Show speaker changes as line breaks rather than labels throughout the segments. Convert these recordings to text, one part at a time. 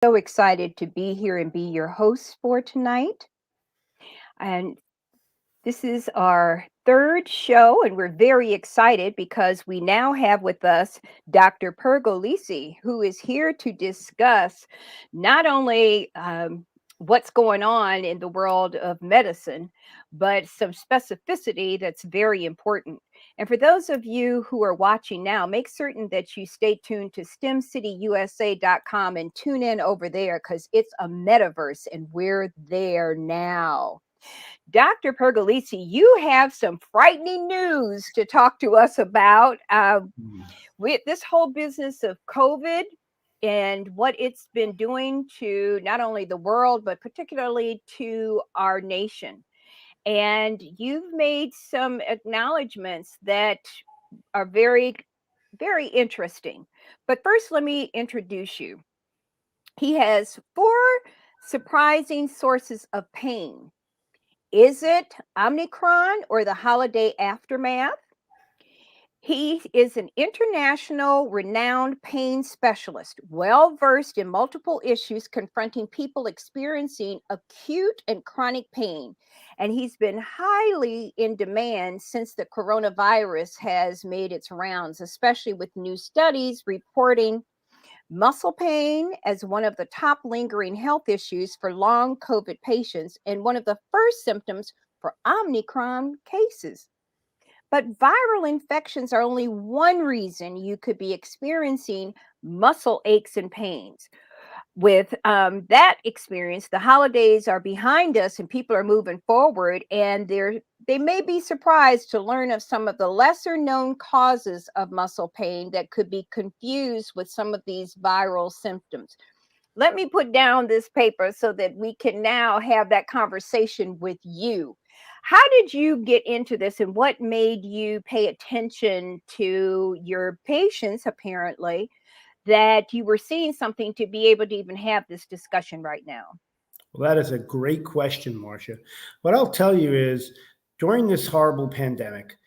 So excited to be here and be your host for tonight. And this is our third show, and we're very excited because we now have with us Dr. Pergolizzi, who is here to discuss not only what's going on in the world of medicine, but some specificity that's very important. And for those of you who are watching now, make certain that you stay tuned to stemcityusa.com and tune in over there because it's a metaverse and we're there now. Dr. Pergolizzi, you have some frightening news to talk to us about
Mm.
with this whole business of COVID and what it's been doing to not only the world, but particularly to our nation. And you've made some acknowledgments that are very, very interesting. But first, let me introduce you. He has four surprising sources of pain. Is it Omicron or the holiday aftermath? He is an international renowned pain specialist, well versed in multiple issues confronting people experiencing acute and chronic pain. And he's been highly in demand since the coronavirus has made its rounds, especially with new studies reporting muscle pain as one of the top lingering health issues for long COVID patients and one of the first symptoms for Omicron cases. But viral infections are only one reason you could be experiencing muscle aches and pains. With that experience, the holidays are behind us and people are moving forward, and they may be surprised to learn of some of the lesser known causes of muscle pain that could be confused with some of these viral symptoms. Let me put down this paper so that we can now have that conversation with you. How did you get into this and what made you pay attention to your patients, apparently, that you were seeing something to be able to even have this discussion right now?
Well, that is a great question, Marsha. What I'll tell you is during this horrible pandemic,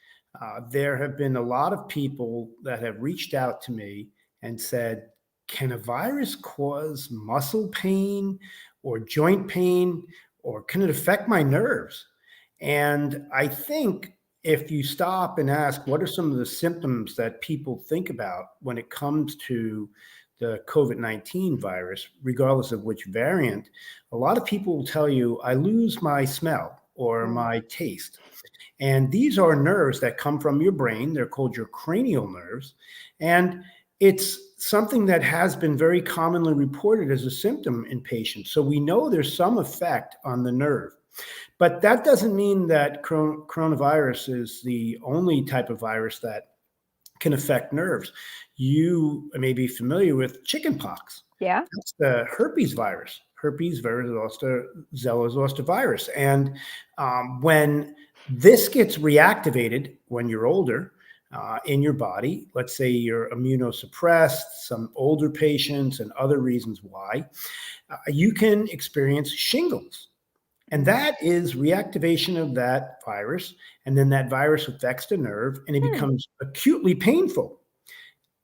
there have been a lot of people that have reached out to me and said, can a virus cause muscle pain or joint pain, or can it affect my nerves? And I think if you stop and ask, what are some of the symptoms that people think about when it comes to the COVID-19 virus, regardless of which variant, a lot of people will tell you, I lose my smell or
Mm.
my taste. And these are nerves that come from your brain. They're called your cranial nerves. And it's something that has been very commonly reported as a symptom in patients. So we know there's some effect on the nerve. But that doesn't mean that coronavirus is the only type of virus that can affect nerves. You may be familiar with chickenpox.
Yeah.
That's the herpes zoster zoster virus. And when this gets reactivated when you're older in your body, let's say you're immunosuppressed, some older patients, and other reasons why, you can experience shingles. And
Mm.
that is reactivation of that virus. And then that virus affects the nerve and it
Hmm.
becomes acutely painful.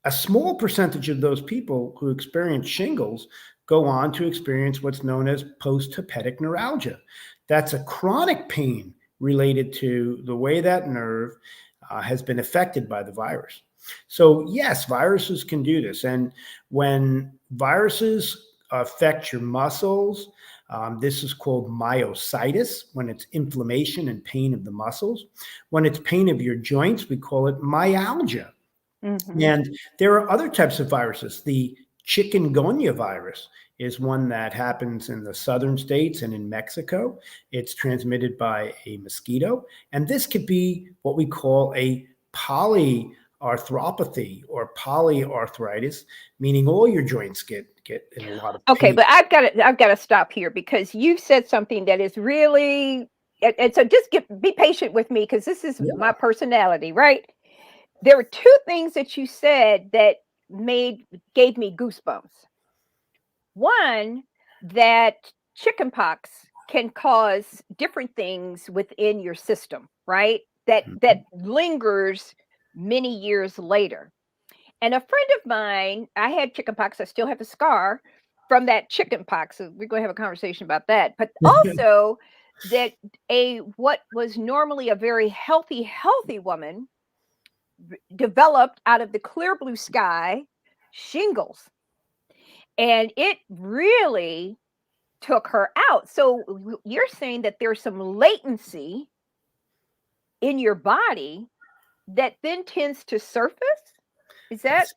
A small percentage of those people who experience shingles go on to experience what's known as post-hepatic neuralgia. That's a chronic pain related to the way that nerve has been affected by the virus. So, yes, viruses can do this. And when viruses affect your muscles, this is called myositis when it's inflammation and pain of the muscles. When it's pain of your joints, we call it myalgia.
Hmm.
And there are other types of viruses. The chikungunya virus is one that happens in the southern states and in Mexico. It's transmitted by a mosquito. And this could be what we call a polyarthropathy or polyarthritis, meaning all your joints get in a lot of
Okay,
pain.
but I've got to stop here because you've said something that is really and so just be patient with me because this is
Yeah.
my personality, right? There were two things that you said that made gave me goosebumps. One, that chickenpox can cause different things within your system, right? That lingers many years later. And a friend of mine, I had chickenpox, I still have a scar, from that chickenpox. So we're going to have a conversation about that. But also that what was normally a very healthy woman developed out of the clear blue sky shingles. And it really took her out. So you're saying that there's some latency in your body that then tends to surface? Is that?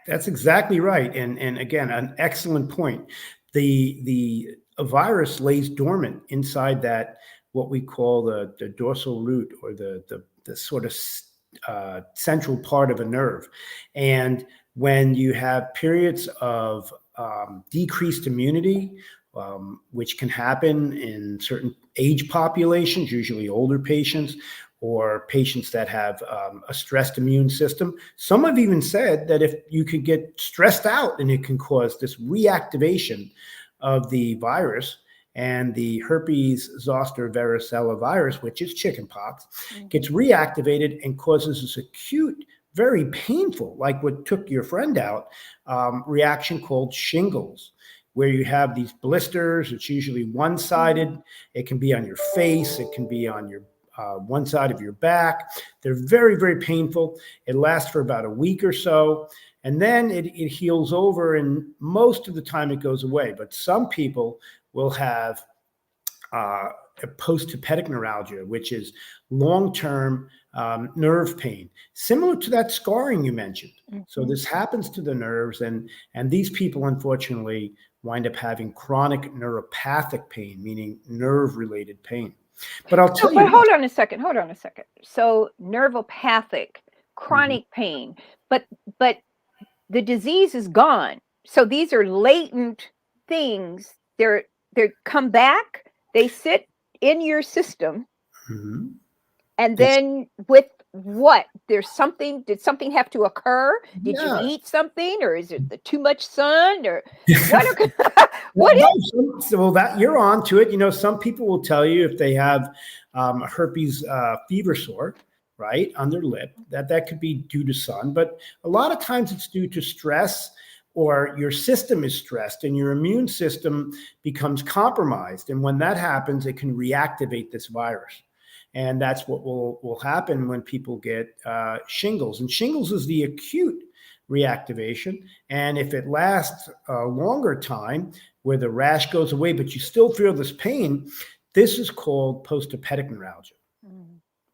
That's exactly right. And again, an excellent point. The a virus lays dormant inside that, what we call the dorsal root, or the sort of central part of a nerve. And when you have periods of decreased immunity, which can happen in certain age populations, usually older patients, or patients that have a stressed immune system. Some have even said that if you could get stressed out, and it can cause this reactivation of the virus, and the herpes zoster varicella virus, which is chickenpox, gets reactivated and causes this acute, very painful, like what took your friend out, reaction called shingles, where you have these blisters. It's usually one-sided. It can be on your face. It can be on your one side of your back. They're very, very painful. It lasts for about a week or so, and then it heals over, and most of the time it goes away. But some people will have a Posterpedic Neuralgia, which is long-term nerve pain, similar to that scarring you mentioned. So this happens to the nerves, and these people, unfortunately, wind up having chronic neuropathic pain, meaning nerve-related pain. But I'll tell you.
But hold on a second. So nervopathic, chronic pain, but the disease is gone. So these are latent things. They come back. They sit in your system, and then with what? Did something have to occur? Did you eat something, or is it the too much sun, or what?
Well, that you're on to it. You know, some people will tell you if they have a herpes fever sore, right, on their lip, that could be due to sun. But a lot of times it's due to stress, or your system is stressed and your immune system becomes compromised. And when that happens, it can reactivate this virus. And that's what will happen when people get shingles. And shingles is the acute reactivation. And if it lasts a longer time, where the rash goes away, but you still feel this pain, this is called Posterpedic Neuralgia.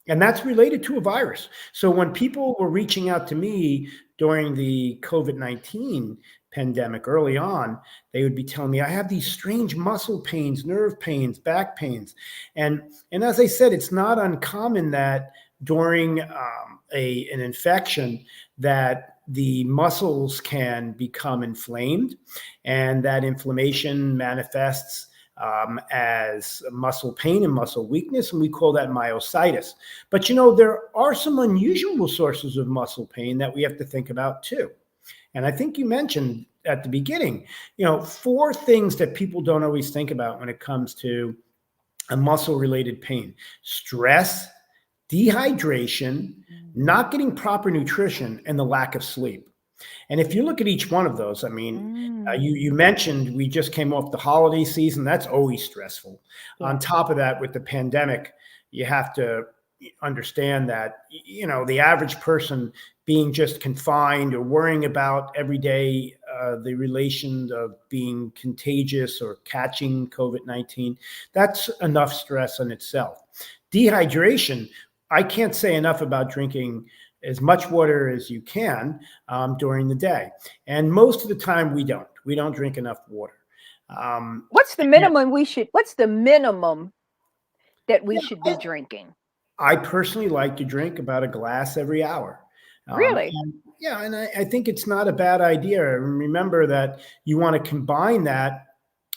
And that's related to a virus. So when people were reaching out to me during the COVID-19 pandemic early on, they would be telling me, I have these strange muscle pains, nerve pains, back pains. And as I said, it's not uncommon that during an infection that the muscles can become inflamed, and that inflammation manifests as muscle pain and muscle weakness, and we call that myositis. But, you know, there are some unusual sources of muscle pain that we have to think about too. And I think you mentioned at the beginning, you know, 4 things that people don't always think about when it comes to a muscle-related pain: stress, dehydration, not getting proper nutrition, and the lack of sleep. And if you look at each one of those, I mean, you mentioned we just came off the holiday season. That's always stressful. On top of that, with the pandemic, you have to understand that, you know, the average person being just confined or worrying about every day the relation of being contagious or catching COVID-19, that's enough stress in itself. Dehydration, I can't say enough about drinking as much water as you can during the day. And most of the time we don't drink enough water.
What's the minimum that we should be drinking?
I personally like to drink about a glass every hour.
Really?
And I think it's not a bad idea. Remember that you want to combine that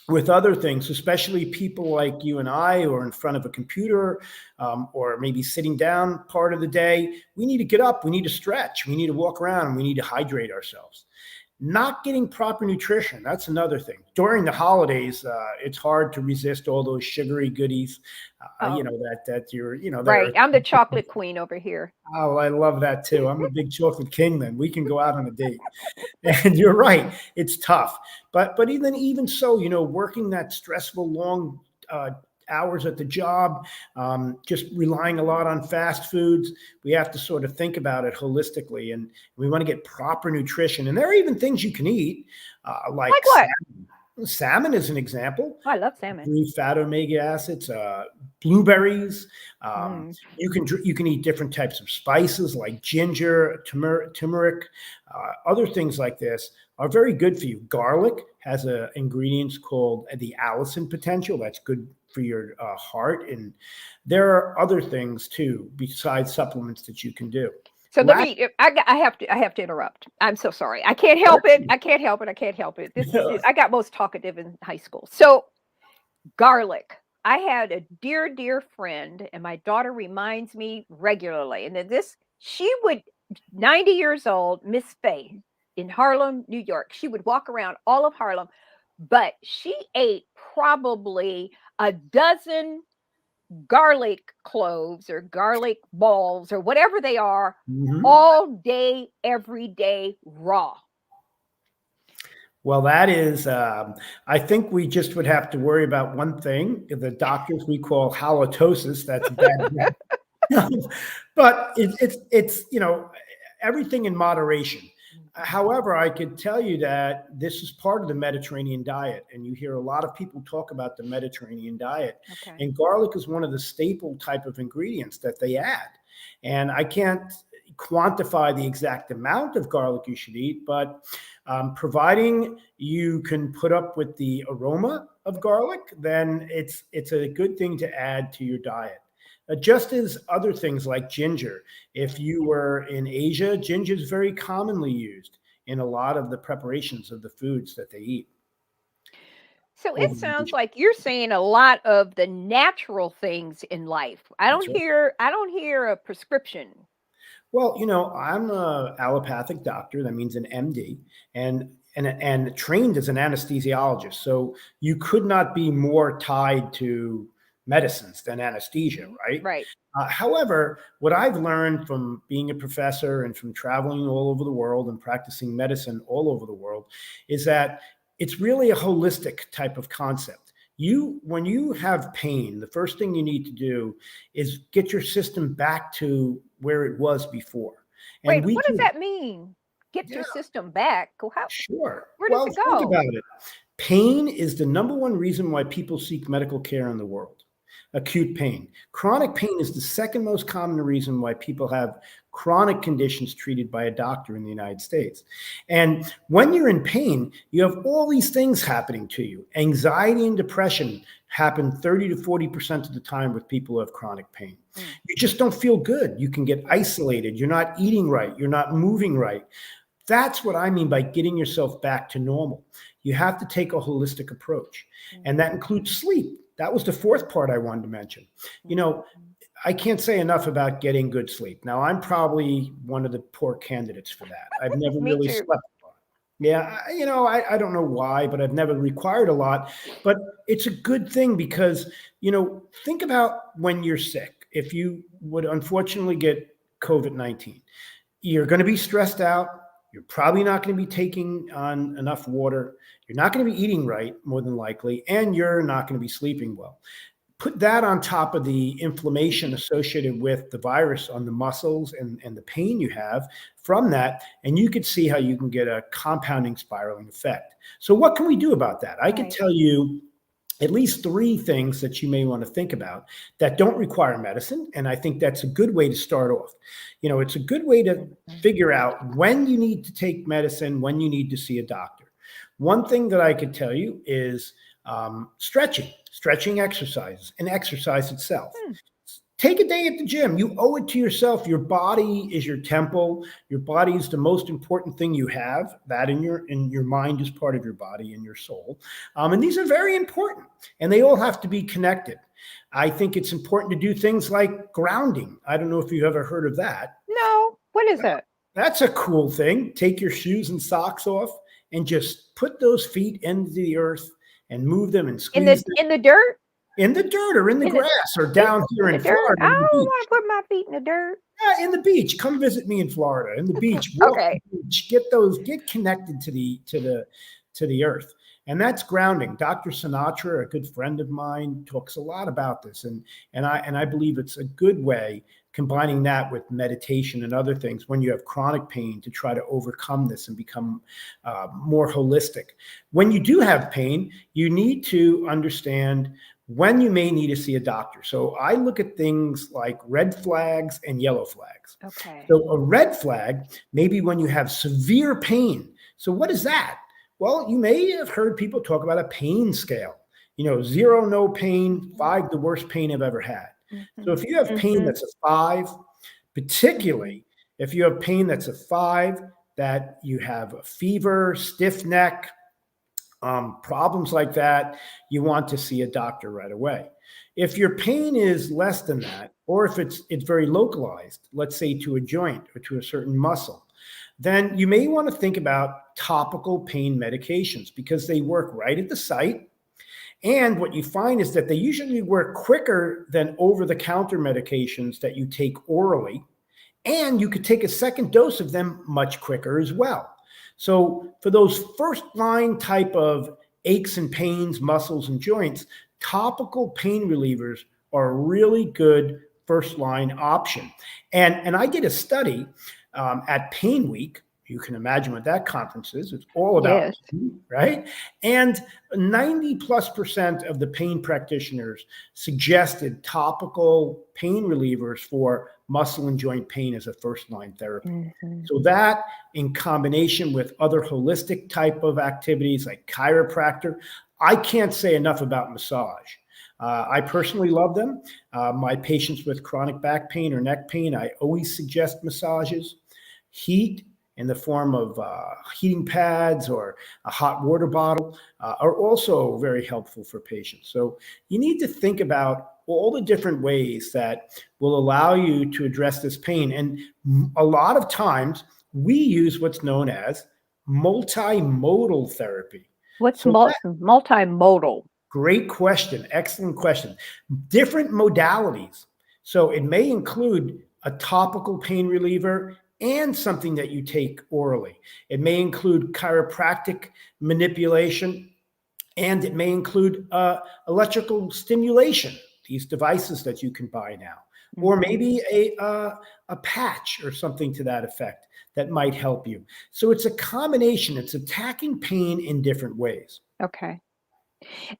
with other things, especially people like you and I, or in front of a computer, or maybe sitting down part of the day. We need to get up, we need to stretch, we need to walk around, and we need to hydrate ourselves. Not getting proper nutrition. That's another thing. During the holidays, it's hard to resist all those sugary goodies,
Oh,
that you're, that
right.
are.
I'm the chocolate queen over here.
Oh, I love that too. I'm a big chocolate king then. We can go out on a date. And you're right, it's tough. But even so, working that stressful long hours at the job, just relying a lot on fast foods, we have to sort of think about it holistically, and we want to get proper nutrition. And there are even things you can eat, like
Like what?
salmon. Salmon is an example.
Oh, I love salmon.
Brief fat omega acids, blueberries.
Mm.
You can eat different types of spices like ginger, turmeric, other things like this are very good for you. Garlic has ingredients called the allicin potential. That's good for your heart, and there are other things too besides supplements that you can do.
So let me. I have to interrupt. I'm so sorry. I can't help it. I can't help it. I can't help it. This is. I got most talkative in high school. So garlic. I had a dear friend, and my daughter reminds me regularly. And then she would, 90 years old, Miss Faye in Harlem, New York. She would walk around all of Harlem, but she ate probably a dozen garlic cloves or garlic balls or whatever they are, all day, every day, raw.
Well, that is, I think we just would have to worry about one thing. The doctors we call halitosis. That's bad. But it's everything in moderation. However, I could tell you that this is part of the Mediterranean diet, and you hear a lot of people talk about the Mediterranean diet.
Okay.
And garlic is one of the staple type of ingredients that they add. And I can't quantify the exact amount of garlic you should eat, but providing you can put up with the aroma of garlic, then it's a good thing to add to your diet. Just as other things like ginger. If you were in Asia, ginger is very commonly used in a lot of the preparations of the foods that they eat.
So it sounds like you're saying a lot of the natural things in life. I don't hear a prescription.
Well, I'm an allopathic doctor. That means an MD, and trained as an anesthesiologist. So you could not be more tied to medicines than anesthesia, right?
Right.
However, what I've learned from being a professor and from traveling all over the world and practicing medicine all over the world is that it's really a holistic type of concept. When you have pain, the first thing you need to do is get your system back to where it was before.
And wait, what does that mean? Get your system back? How?
Sure.
Where does it go?
Think about it. Pain is the number one reason why people seek medical care in the world. Acute pain. Chronic pain is the second most common reason why people have chronic conditions treated by a doctor in the United States. And when you're in pain, you have all these things happening to you. Anxiety and depression happen 30 to 40% of the time with people who have chronic pain. You just don't feel good. You can get isolated. You're not eating right. You're not moving right. That's what I mean by getting yourself back to normal. You have to take a holistic approach, and that includes sleep. That was the fourth part I wanted to mention. I can't say enough about getting good sleep. Now, I'm probably one of the poor candidates for that. I've never really slept a lot. Yeah, I don't know why, but I've never required a lot. But it's a good thing because, think about when you're sick. If you would unfortunately get COVID-19, you're going to be stressed out. You're probably not going to be taking on enough water. You're not going to be eating right, more than likely, and you're not going to be sleeping well. Put that on top of the inflammation associated with the virus on the muscles and the pain you have from that, and you could see how you can get a compounding spiraling effect. So what can we do about that? I could tell you at least 3 things that you may want to think about that don't require medicine. And I think that's a good way to start off. It's a good way to figure out when you need to take medicine, when you need to see a doctor. One thing that I could tell you is stretching exercises, and exercise itself. Take a day at the gym. You owe it to yourself. Your body is your temple. Your body is the most important thing you have. That in your mind is part of your body and your soul. And these are very important, and they all have to be connected. I think it's important to do things like grounding. I don't know if you've ever heard of that.
No. What is it?
That's a cool thing. Take your shoes and socks off and just put those feet into the earth and move them and
In the
squeeze them
in the dirt?
in the dirt or in the
In the
grass or down here
in
in
the dirt?
Florida
I
in the
don't
beach.
wanna put my feet in the dirt.
Yeah, in the beach. Come visit me in Florida. In the beach, walk
Okay.
the beach. Get connected to the earth, and that's grounding. Dr. Sinatra, a good friend of mine, talks a lot about this, and I believe it's a good way combining that with meditation and other things when you have chronic pain to try to overcome this and become more holistic. When you do have pain, you need to understand when you may need to see a doctor. So I look at things like red flags and yellow flags.
Okay.
So a red flag may be when you have severe pain. So what is that? Well, you may have heard people talk about a pain scale. 0, no pain, 5, the worst pain I've ever had. So
Mhm.
if you have pain
Mhm.
that's a 5,
Mhm.
particularly if you have pain that's a 5, that you have a fever, stiff neck, problems like that, you want to see a doctor right away. If your pain is less than that, or if it's very localized, let's say to a joint or to a certain muscle, then you may want to think about topical pain medications because they work right at the site. And what you find is that they usually work quicker than over the counter medications that you take orally. And you could take a second dose of them much quicker as well. So for those first line type of aches and pains, muscles and joints, topical pain relievers are a really good first line option. And I did a study at Pain Week. You can imagine what that conference is. It's all about
Yes.
pain, right? And 90+% of the pain practitioners suggested topical pain relievers for muscle and joint pain as a first line therapy.
Mhm.
So that in combination with other holistic type of activities like chiropractor, I can't say enough about massage. I personally love them. My patients with chronic back pain or neck pain, I always suggest massages. Heat in the form of heating pads or a hot water bottle are also very helpful for patients. So you need to think about all the different ways that will allow you to address this pain. And a lot of times we use what's known as multimodal therapy.
What's
So
multimodal?
great question. Excellent question. Different modalities. So it may include a topical pain reliever and something that you take orally. It may include chiropractic manipulation, and it may include electrical stimulation, these devices that you can buy now, or
Mhm.
maybe a patch or something to that effect that might help you. So it's a combination. It's attacking pain in different ways.
Okay.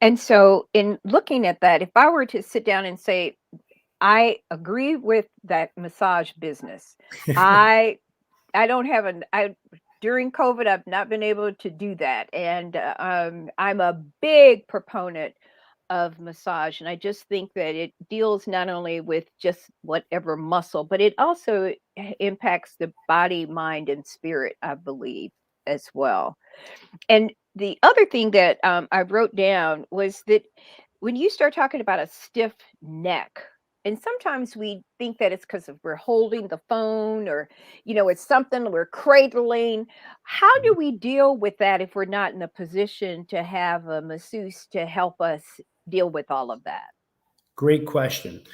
And so in looking at that, if I were to sit down and say, I agree with that massage business. I I don't have an I during COVID, I've not been able to do that, and I'm a big proponent of massage, and I just think that it deals not only with just whatever muscle, but it also impacts the body, mind, and spirit, I believe, as well. And the other thing that I wrote down was that when you start talking about a stiff neck, and sometimes we think that it's because we're holding the phone or, it's something we're cradling. How do we deal with that if we're not in a position to have a masseuse to help us deal with all of that?
Great question.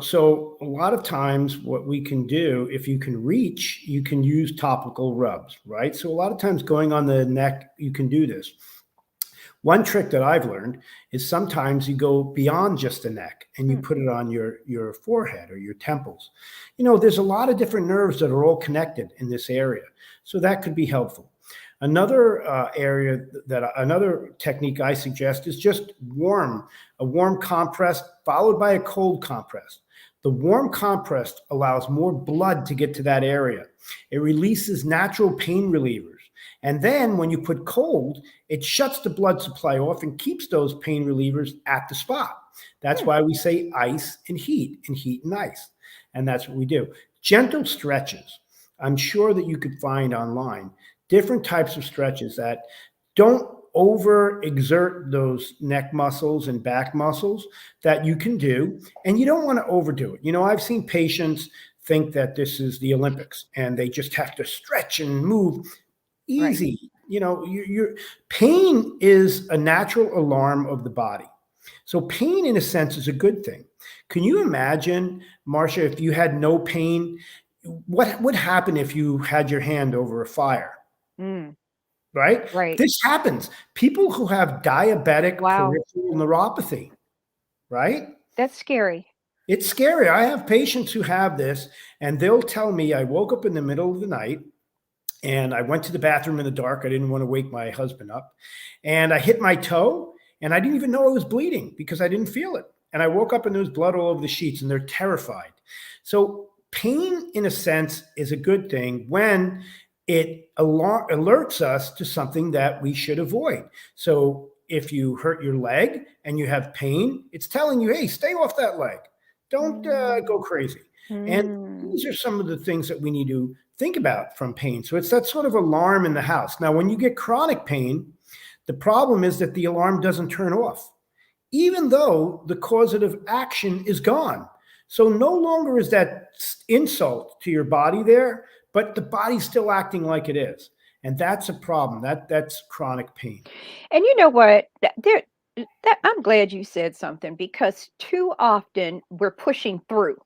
So a lot of times what we can do, if you can reach, you can use topical rubs, right? So a lot of times going on the neck, you can do this. One trick that I've learned is sometimes you go beyond just the neck and you
Hmm.
put it on your forehead or your temples. There's a lot of different nerves that are all connected in this area. So that could be helpful. Another another technique I suggest is just a warm compress followed by a cold compress. The warm compress allows more blood to get to that area. It releases natural pain relievers. And then when you put cold, it shuts the blood supply off and keeps those pain relievers at the spot. That's
Hmm.
why we say ice and heat and ice. And that's what we do. Gentle stretches. I'm sure that you could find online different types of stretches that don't overexert those neck muscles and back muscles that you can do. And you don't want to overdo it. I've seen patients think that this is the Olympics and they just have to stretch and move.
Right.
Easy. pain is a natural alarm of the body. So pain, in a sense, is a good thing. Can you imagine, Marsha, if you had no pain, what would happen if you had your hand over a fire?
Mm,
Right?
right.
This happens. People who have diabetic
Wow.
peripheral neuropathy, right?
That's scary.
It's scary. I have patients who have this, and they'll tell me, I woke up in the middle of the night and I went to the bathroom in the dark. I didn't want to wake my husband up. And I hit my toe, and I didn't even know I was bleeding because I didn't feel it. And I woke up and there was blood all over the sheets, and they're terrified. So, pain, in a sense, is a good thing when it alerts us to something that we should avoid. So, if you hurt your leg and you have pain, it's telling you, hey, stay off that leg. Don't go
Mm,
crazy. And
mm,
these are some of the things that we need to think about from pain. So it's that sort of alarm in the house. Now, when you get chronic pain, the problem is that the alarm doesn't turn off, even though the causative action is gone. So no longer is that insult to your body there, but the body's still acting like it is. And that's a problem. That's chronic pain.
And you know what? I'm glad you said something because too often we're pushing through.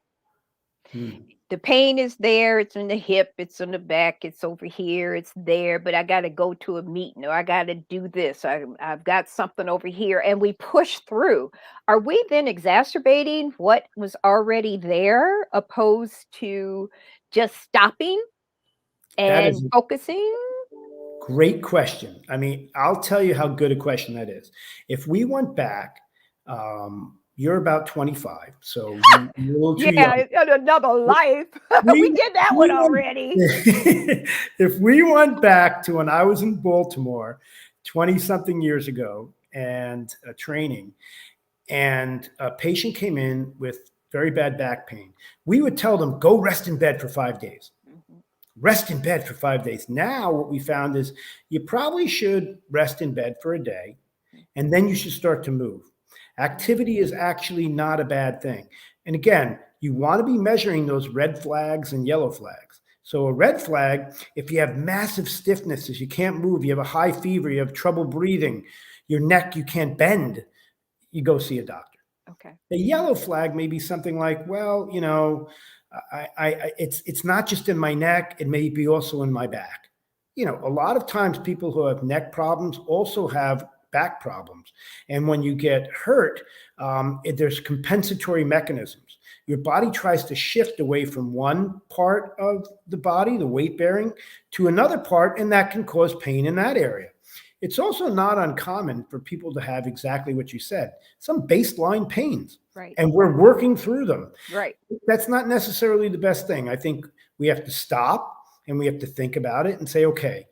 Hmm.
The pain is there, it's in the hip, it's in the back, it's over here, it's there, but I got to go to a meeting or I got to do this. I've got something over here, and we push through. Are we then exacerbating what was already there opposed to just stopping
That
and
is
focusing?
Great question. I mean, I'll tell you how good a question that is. If we went back, you're about 25, so you're a little too
Yeah,
young.
in another life. We
We,
did that one
we
already.
if we went back to when I was in Baltimore 20 something years ago and training, and a patient came in with very bad back pain, we would tell them, go rest in bed for 5 days.
Mhm.
Rest in bed for 5 days. Now, what we found is you probably should rest in bed for a day, and then you should start to move. Activity is actually not a bad thing. And again, you want to be measuring those red flags and yellow flags. So, a red flag, if you have massive stiffness, if you can't move, you have a high fever, you have trouble breathing, your neck, you can't bend, you go see a doctor.
Okay.
The yellow flag may be something like, well, it's not just in my neck; it may be also in my back. A lot of times people who have neck problems also have back problems, and when you get hurt, there's compensatory mechanisms. Your body tries to shift away from one part of the body, the weight bearing, to another part, and that can cause pain in that area. It's also not uncommon for people to have exactly what you said, some baseline pains,
Right.
and we're working through them.
Right.
That's not necessarily the best thing. I think we have to stop and we have to think about it and say, okay,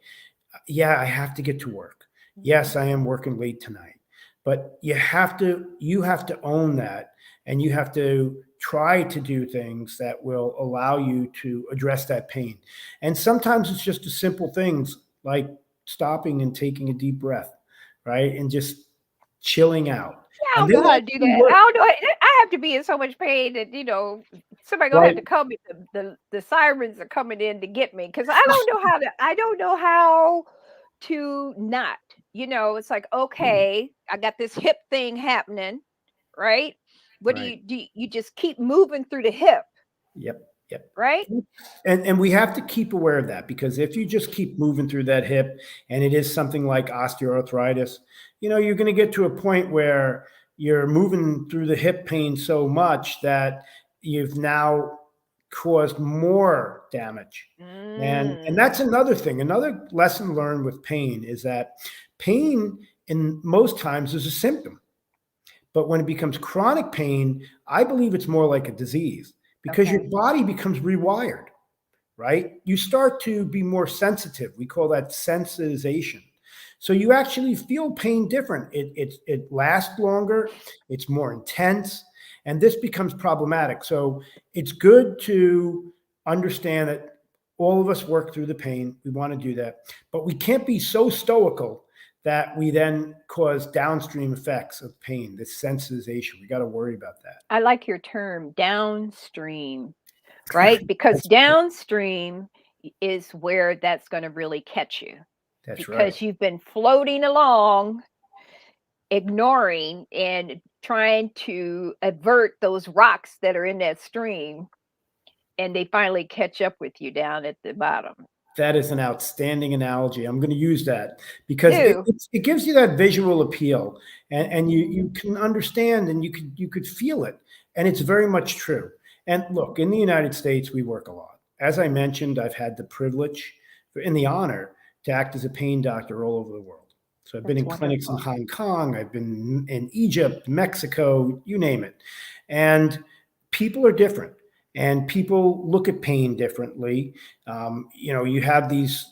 yeah, I have to get to work.
Mhm.
Yes, I am working late tonight. But you have to own that, and you have to try to do things that will allow you to address that pain. And sometimes it's just the simple things like stopping and taking a deep breath, right? And just chilling out.
I
And
don't
they
know how to do
actually
that. I
work,
don't know. I have to be in so much pain that somebody gonna have
right?
to come. The sirens are coming in to get me because I don't know how to. I don't know how to not. It's like okay, I got this hip thing happening, right? What do
Right.
you do? You just keep moving through the hip,
Yep. Yep.
right?
And we have to keep aware of that, because if you just keep moving through that hip and it is something like osteoarthritis, you're going to get to a point where you're moving through the hip pain so much that you've now caused more damage. And
Mm,
that's another thing. Another lesson learned with pain is that pain in most times is a symptom. But when it becomes chronic pain, I believe it's more like a disease, because your
okay.
body becomes rewired, right? You start to be more sensitive. We call that sensitization. So you actually feel pain different. It lasts longer, it's more intense, and this becomes problematic. So it's good to understand that all of us work through the pain. We want to do that, but we can't be so stoical that we then cause downstream effects of pain, this sensitization. We got to worry about that.
I like your term downstream, right? Because
That's
downstream is where that's going to really catch you.
That's right.
because you've been floating along, ignoring and trying to avert those rocks that are in that stream, and they finally catch up with you down at the bottom.
That is an outstanding analogy. I'm going to use that because
Do.
it gives you that visual appeal, and you
Mhm.
can understand and you could feel it, and it's very much true. And look, in the United States, we work a lot. As I mentioned, I've had the privilege and the honor to act as a pain doctor all over the world. So I've been
That's
in clinics in
wonderful.
Hong Kong, I've been in Egypt, Mexico, you name it, and people are different. And people look at pain differently. You have these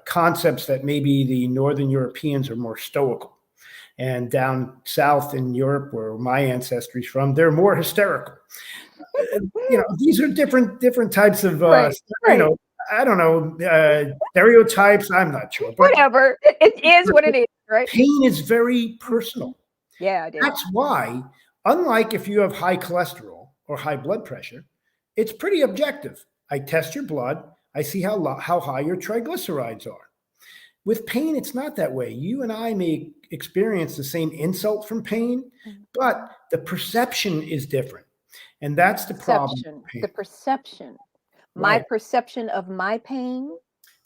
concepts that maybe the Northern Europeans are more stoical, and down south in Europe, where my ancestry is from, they're more hysterical. These are different types of,
Right, right.
I don't know, stereotypes. I'm not sure, but
Whatever. It is what it is, right?
pain is very
Mhm.
personal.
Yeah, it is.
That's why, unlike if you have high cholesterol or high blood pressure, it's pretty objective. I test your blood, I see how high your triglycerides are. With pain, it's not that way. You and I may experience the same insult from pain, but
Mhm.
the perception is different. And that's the problem
Perception,
with
the
pain.
perception. My
Right.
perception of my pain.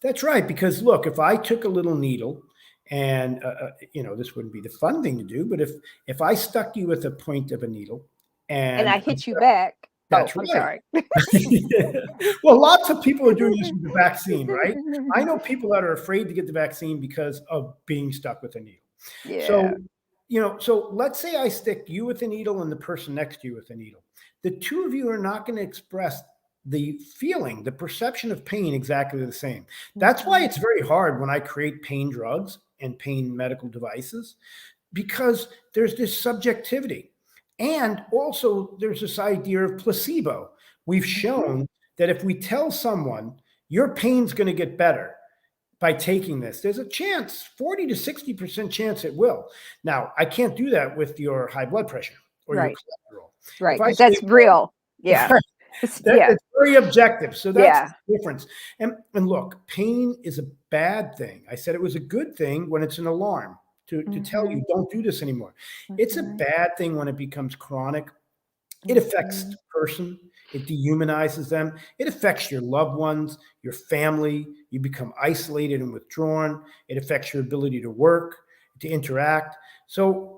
That's right. Because look, if I took a little needle and, this wouldn't be the fun thing to do, but if I stuck you with a point of a needle
And I
and
hit you back. Oh,
that's
I'm
right.
sorry.
Well, lots of people are doing this with the vaccine, right? I know people that are afraid to get the vaccine because of being stuck with a needle.
Yeah.
So, so let's say I stick you with a needle and the person next to you with a needle. The two of you are not going to express the feeling, the perception of pain exactly the same. That's why
Mhm.
it's very hard when I create pain drugs and pain medical devices, because there's this subjectivity. And also, there's this idea of placebo. We've
Mhm.
shown that if we tell someone your pain's going to get better by taking this, there's a chance, 40 to 60% chance it will. Now, I can't do that with your high blood pressure or your
Right,
cholesterol. If
right,
I
because
say,
that's real. Yeah. Yeah,
it's very objective. So that's
yeah.
the difference. And look, pain is a bad thing. I said it was a good thing when it's an alarm to tell you
Mhm,
don't do this anymore. It's a
mhm,
bad thing when it becomes chronic. It affects the
mhm.
person, it dehumanizes them, it affects your loved ones, your family. You become isolated and withdrawn. It affects your ability to work, to interact. So,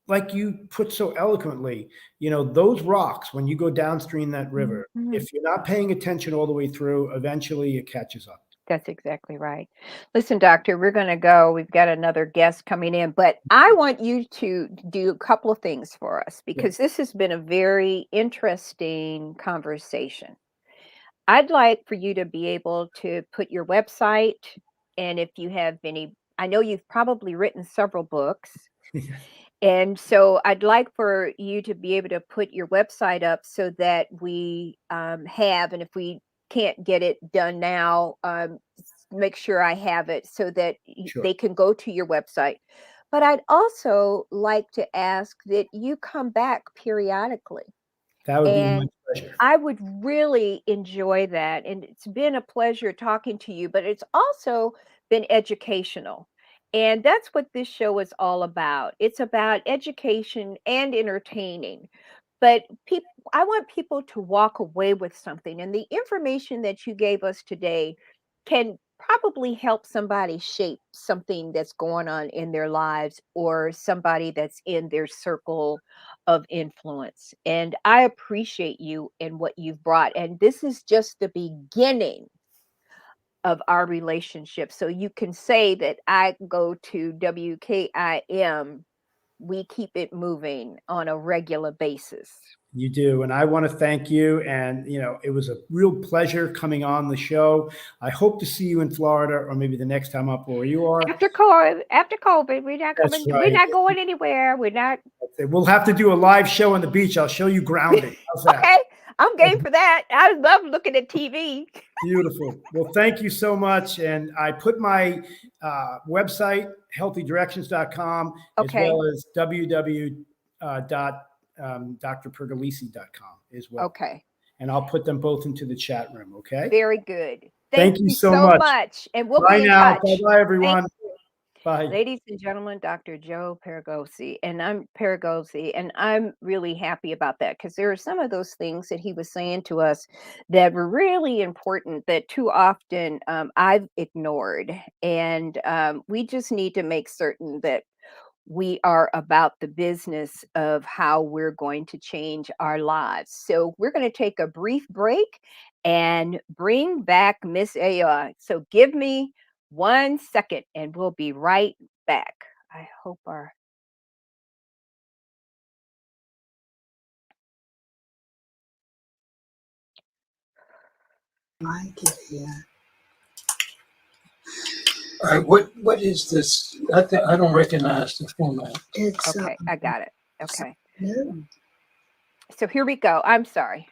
like you put so eloquently, those rocks, when you go downstream that river,
Mhm.
if you're not paying attention all the way through, eventually it catches up.
That's exactly right. Listen, doctor, we're going to go. We've got another guest coming in, but I want you to do a couple of things for us
Yeah.
because this has been a very interesting conversation. I'd like for you to be able to put your website, and if you have any, I know you've probably written several books. And so I'd like for you to be able to put your website up so that we have, and if we can't get it done now, make sure I have it so that
Sure.
they can go to your website. But I'd also like to ask that you come back periodically.
That would be my
And
pleasure.
I would really enjoy that. And it's been a pleasure talking to you, but it's also been educational. And that's what this show is all about. It's about education and entertaining. But people, I want people to walk away with something. And the information that you gave us today can probably help somebody shape something that's going on in their lives or somebody that's in their circle of influence. And I appreciate you and what you've brought. And this is just the beginning of our relationship. So you can say that I go to WKIM. We keep it moving on a regular basis.
You do. And I want to thank you. And, it was a real pleasure coming on the show. I hope to see you in Florida or maybe the next time up where you are.
After COVID, we're not
That's
coming, we're
right.
not going anywhere. We're not.
We'll have to do a live show on the beach. I'll show you grounding. How's that?
Okay, I'm game for that. I love looking at TV.
Beautiful. Well, thank you so much. And I put my website, healthydirections.com, as
Okay,
well as www.drpergolizzi.com as well.
okay.
And I'll put them both into the chat room. Okay.
Very good. Thank
Thank you
you
so
so
much.
much, and we'll
Bye
be in
now. Bye
touch.
bye,
Thank
everyone.
you.
Bye.
Ladies and gentlemen, Dr. Joe Pergolizzi, and I'm really happy about that because there are some of those things that he was saying to us that were really important that too often I've ignored, and we just need to make certain that we are about the business of how we're going to change our lives. So we're going to take a brief break and bring back Miss AI. So give me 1 second and we'll be right back. I hope our
Mike is here.
All right, what is this? I don't recognize the format.
It's
okay, I got it. Okay.
new.
So here we go. I'm sorry.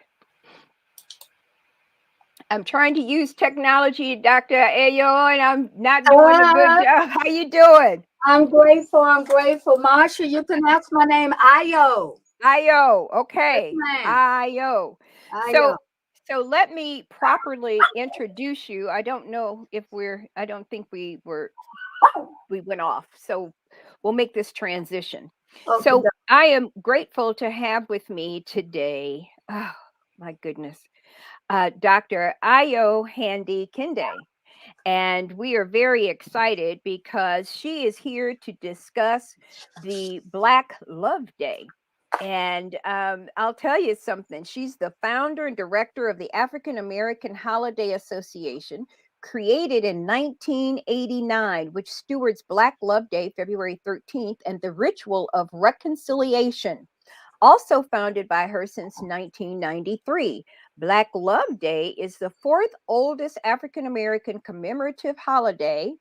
I'm trying to use technology, Dr. Ayo, and I'm not doing a good job. How you doing?
I'm grateful. Marsha, you pronounce my name Ayo.
Io,
Yes,
okay.
ma'am.
Io.
Ayo.
So let me properly introduce you. I don't know if I don't think we went off. So we'll make this transition.
Okay.
So I am grateful to have with me today, oh my goodness, Dr. Ayo Handy Kinde. And we are very excited because she is here to discuss the Black Love Day. And I'll tell you something. She's the founder and director of the African American Holiday Association, created in 1989, which stewards Black Love Day, February 13th, and the ritual of reconciliation. Also founded by her since 1993. Black Love Day is the fourth oldest African American commemorative holiday,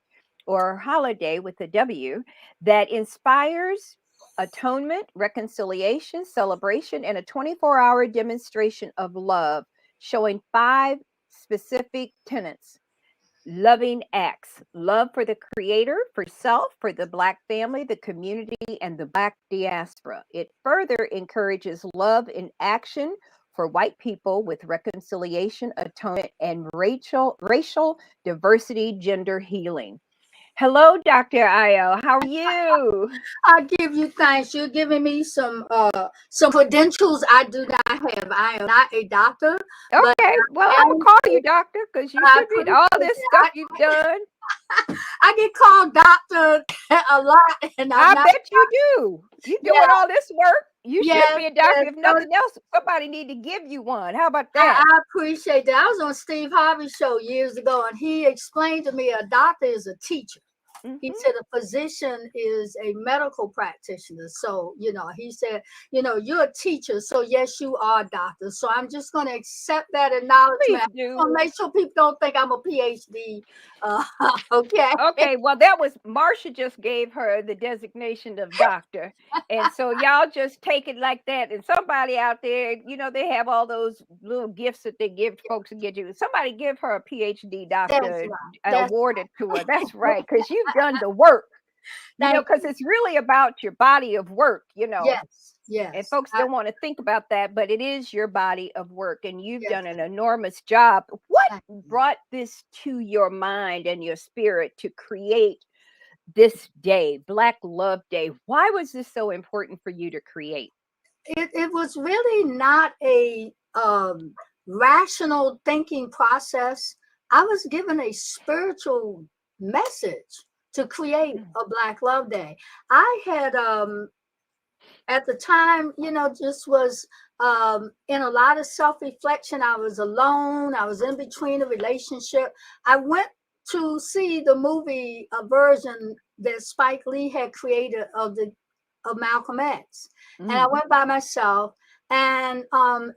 or holiday with a W, that inspires atonement, reconciliation, celebration, and a 24-hour demonstration of love, showing 5 specific tenets: loving acts, love for the creator, for self, for the Black family, the community, and the Black diaspora. It further encourages love in action for white people with reconciliation, atonement, and racial diversity, gender healing. Hello, Dr. Io. How are you?
I give you thanks. You're giving me some credentials I do not have. I am not a doctor, but
Okay, well,
I
I'm gonna
am.
call you doctor because you
I
should be all
appreciate
this stuff
that.
you've done.
I get called doctor a lot, and I'm
I
not.
bet you do. You doing
Yeah.
all this work. You should
Yes.
be a doctor.
Yes.
If nothing else, somebody need to give you one. How about
I
that?
appreciate that. I was on Steve Harvey's show years ago, and he explained to me a doctor is a teacher. He
Mhm.
said a physician is a medical practitioner. So, he said, you're a teacher. So, yes, you are a doctor. So, I'm just going to accept that
Please
acknowledgement. I'm
do.
going to make sure people don't think I'm a PhD. Okay.
Okay, well, that was Marsha just gave her the designation of doctor. And so y'all just take it like that. And somebody out there, they have all those little gifts that they give folks to get you. Somebody give her a PhD
That's
doctor
right. That's
awarded to her. That's right, because you've done the work,
thank
because
you.
it's really about your body of work,
Yes.
And
Yes.
folks don't want to think about that, but it is your body of work, and you've
Yes.
done an enormous job. What
Thank you.
brought this to your mind and your spirit to create this day, Black Love Day? Why was this so important for you to create?
It was really not a rational thinking process. I was given a spiritual message to create a Black Love Day. I had at the time, just was in a lot of self-reflection. I was alone. I was in between a relationship. I went to see the movie, a version that Spike Lee had created of Malcolm X. And I went by myself. And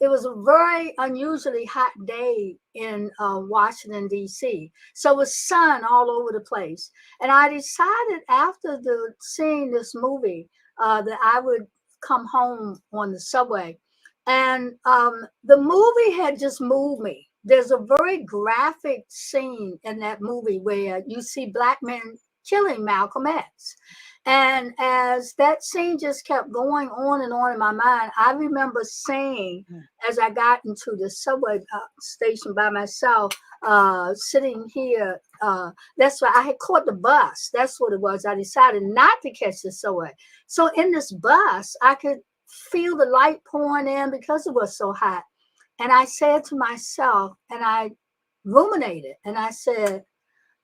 it was a very unusually hot day in Washington, D.C. So it was sun all over the place. And I decided after seeing this movie that I would come home on the subway. And the movie had just moved me. There's a very graphic scene in that movie where you see Black men killing Malcolm X. And as that scene just kept going on and on in my mind, I remember saying, as I got into the subway station by myself, sitting here That's why I had caught the bus. That's what it was. I decided not to catch the subway. So in this bus, I could feel the light pouring in because it was so hot. And I said to myself, and I ruminated, and I said,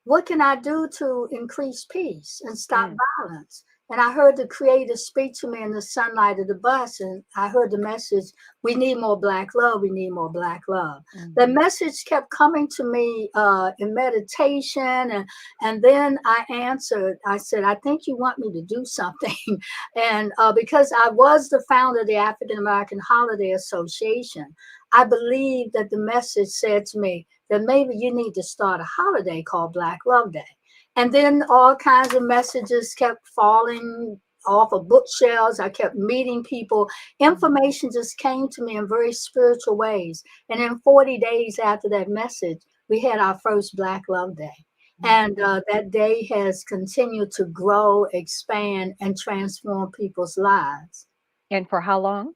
what can I do to increase peace and stop violence? And I heard the Creator speak to me in the sunlight of the bus, and I heard the message, we need more Black love, we need more Black love. The message kept coming to me in meditation, and then I answered, I said, I think you want me to do something. And because I was the founder of the African American Holiday Association, I believe that the message said to me that maybe you need to start a holiday called Black Love Day. And then all kinds of messages kept falling off of bookshelves. I kept meeting people. Information just came to me in very spiritual ways. And in 40 days after that message, we had our first Black Love Day. And that day has continued to grow, expand, and transform people's lives.
And for how long?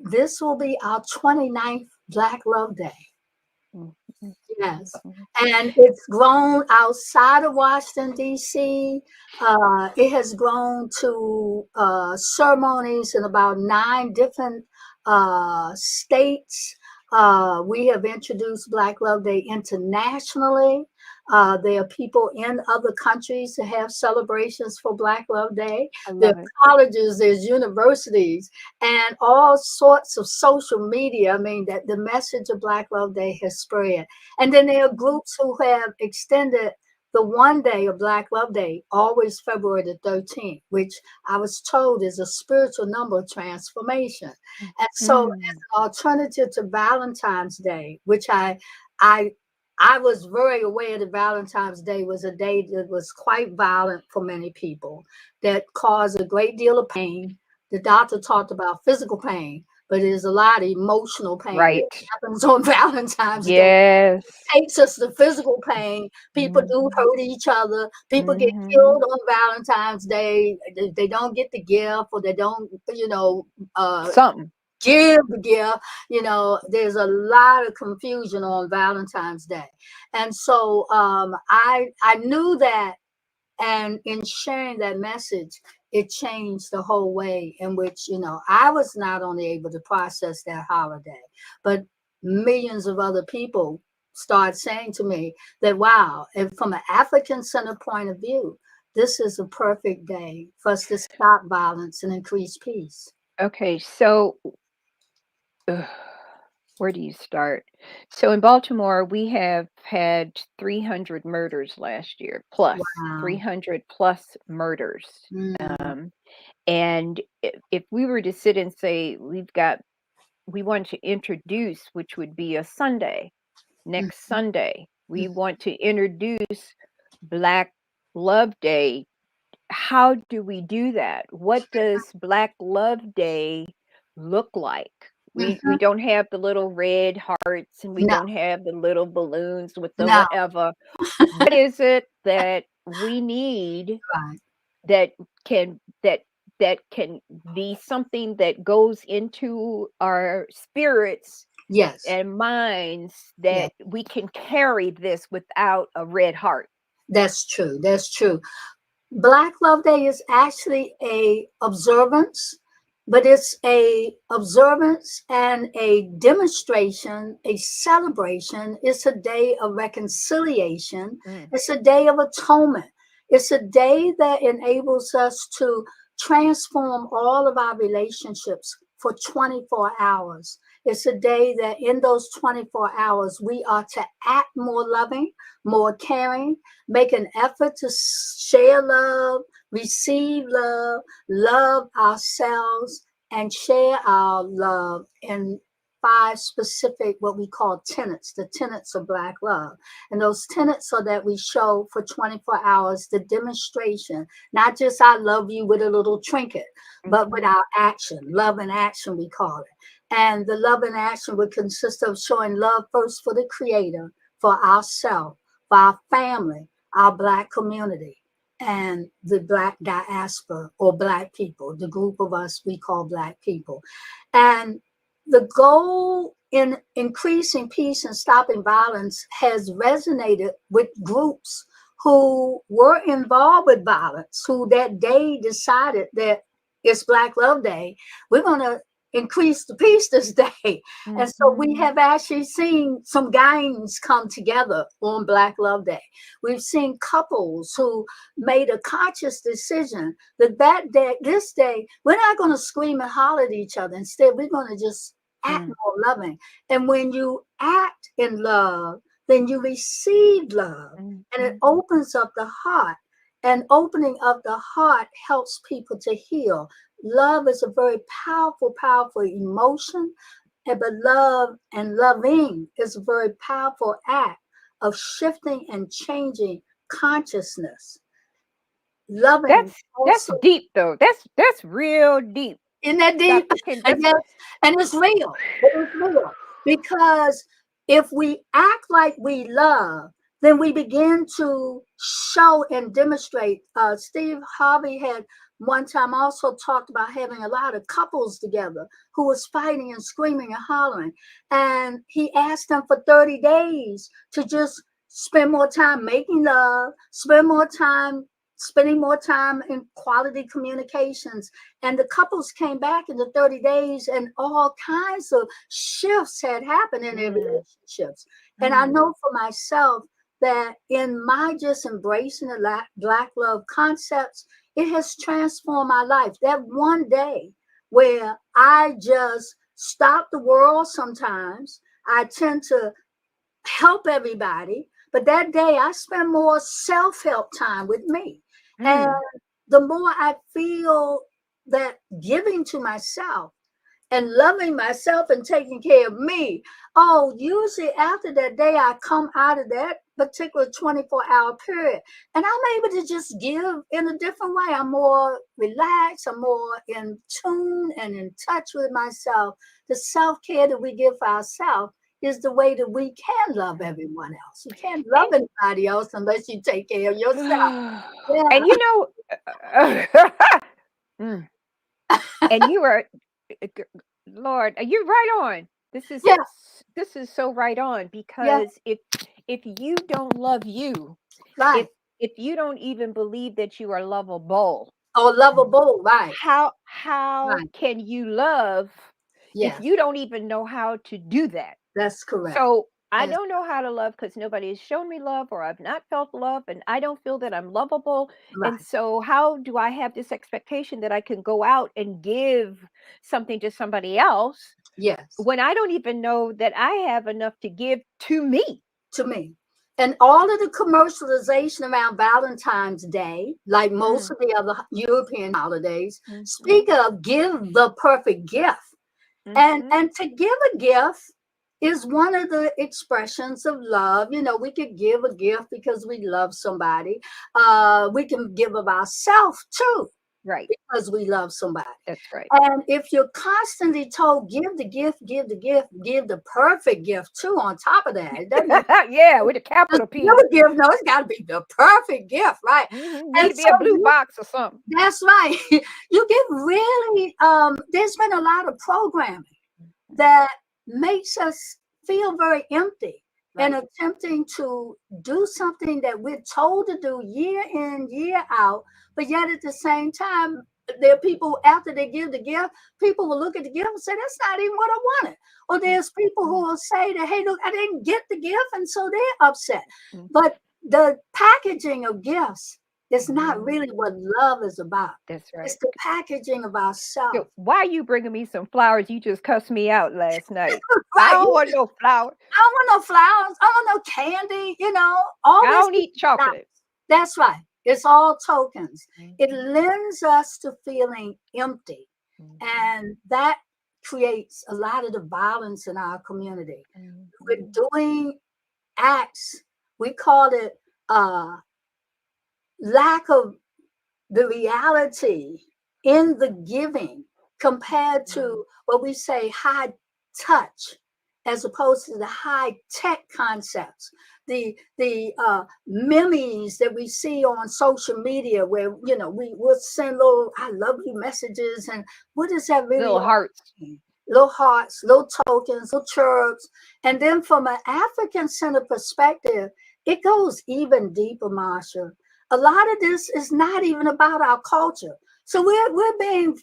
This will be our 29th Black Love Day. Yes. And it's grown outside of Washington, D.C. It has grown to ceremonies in about 9 different states. We have introduced Black Love Day internationally. There are people in other countries that have celebrations for Black Love Day. There are colleges, there's universities, and all sorts of social media. I mean, that the message of Black Love Day has spread. And then there are groups who have extended the one day of Black Love Day, always February the 13th, which I was told is a spiritual number of transformation. And so as an alternative to Valentine's Day, which I was very aware that Valentine's Day was a day that was quite violent for many people, that caused a great deal of pain. The doctor talked about physical pain, but there's a lot of emotional pain that happens on Valentine's Day. It takes us to physical pain. People do hurt each other. People get killed on Valentine's Day. They don't get the gift, or they don't, give the gift. There's a lot of confusion on Valentine's Day. And so I knew that, and in sharing that message, it changed the whole way in which, I was not only able to process that holiday, but millions of other people start saying to me that, wow, and from an African-centered point of view, this is a perfect day for us to stop violence and increase peace.
Okay, so where do you start? So in Baltimore, we have had 300 murders last year, plus 300 plus murders. And if we were to sit and say we want to introduce, which would be a Sunday, next Sunday, we want to introduce Black Love Day. How do we do that? What does Black Love Day look like? We don't have the little red hearts, and we don't have the little balloons with the whatever. What is it that we need that can be something that goes into our spirits and minds, that we can carry this without a red heart?
That's true. That's true. Black Love Day is actually a observance, but it's a observance and a demonstration, a celebration. It's a day of reconciliation. It's a day of atonement. It's a day that enables us to transform all of our relationships for 24 hours. It's a day that in those 24 hours, we are to act more loving, more caring, make an effort to share love, receive love, love ourselves, and share our love in 5 specific, what we call tenets, the tenets of Black love. And those tenets are that we show for 24 hours the demonstration, not just I love you with a little trinket, but with our action, love and action, we call it. And the love and action would consist of showing love first for the Creator, for ourselves, for our family, our Black community, and the Black diaspora, or Black people, the group of us we call Black people. And the goal in increasing peace and stopping violence has resonated with groups who were involved with violence, who that day decided that it's Black Love Day. We're going to increase the peace this day. And so we have actually seen some gangs come together on Black Love Day. We've seen couples who made a conscious decision that day, this day, we're not going to scream and holler at each other. Instead, we're going to just act more loving. And when you act in love, then you receive love, and it opens up the heart. And opening up the heart helps people to heal. Love is a very powerful, powerful emotion, but love and loving is a very powerful act of shifting and changing consciousness. Loving
that's deep though. That's real deep.
Isn't that deep? And it's real. It's real. Because if we act like we love, then we begin to show and demonstrate. Steve Harvey had one time also talked about having a lot of couples together who was fighting and screaming and hollering. And he asked them for 30 days to just spend more time making love, spending more time in quality communications. And the couples came back in the 30 days and all kinds of shifts had happened in their relationships. And I know for myself that in my just embracing the Black love concepts, it has transformed my life. That one day where I just stop the world sometimes, I tend to help everybody, but that day I spend more self-help time with me. And the more I feel that giving to myself and loving myself and taking care of me, usually after that day, I come out of that particular 24-hour period and I'm able to just give in a different way. I'm more relaxed, I'm more in tune and in touch with myself. The self-care that we give for ourselves is the way that we can love everyone else. You can't love anybody else unless you take care of yourself. Yeah.
And you know, and you are, Lord, you're right on. This is so right on, because if you don't love you,
right.
if you don't even believe that you are lovable,
right?
How can you love if
Yes,
you don't even know how to do that?
that's correct.
So I don't know how to love because nobody has shown me love, or I've not felt love, and I don't feel that I'm lovable.
Right.
And so how do I have this expectation that I can go out and give something to somebody else
Yes,
when I don't even know that I have enough to give to me?
And all of the commercialization around Valentine's Day, like most of the other European holidays, speak of give the perfect gift. And to give a gift is one of the expressions of love. You know, we could give a gift because we love somebody. We can give of ourselves too.
Right.
Because we love somebody.
That's right.
And if you're constantly told, give the gift, give the perfect gift too on top of that. It doesn't
yeah, with a capital P.
No, it's got to be the perfect gift, right?
Need to be a blue box or something.
That's right. You get really, there's been a lot of programming that makes us feel very empty. And attempting to do something that we're told to do year in, year out, but yet at the same time, there are people, after they give the gift, people will look at the gift and say, that's not even what I wanted. Or there's people who will say that, hey, look, I didn't get the gift, and so they're upset. But the packaging of gifts is not really what love is about.
That's right.
It's the packaging of ourselves.
So why are you bringing me some flowers? You just cussed me out last night. I don't want no flowers.
I don't want no flowers. I don't want no candy. You know,
I don't eat chocolate.
That's right. It's all tokens. It lends us to feeling empty. And that creates a lot of the violence in our community. We're doing acts, we call it lack of the reality in the giving compared to what we say high touch, as opposed to the high tech concepts, the memes that we see on social media, where we'll send little "I love you" messages, and what does that really
little hearts?
little hearts, little tokens, little chirps. And then from an African-centered perspective, it goes even deeper, Marsha. A lot of this is not even about our culture. So we're being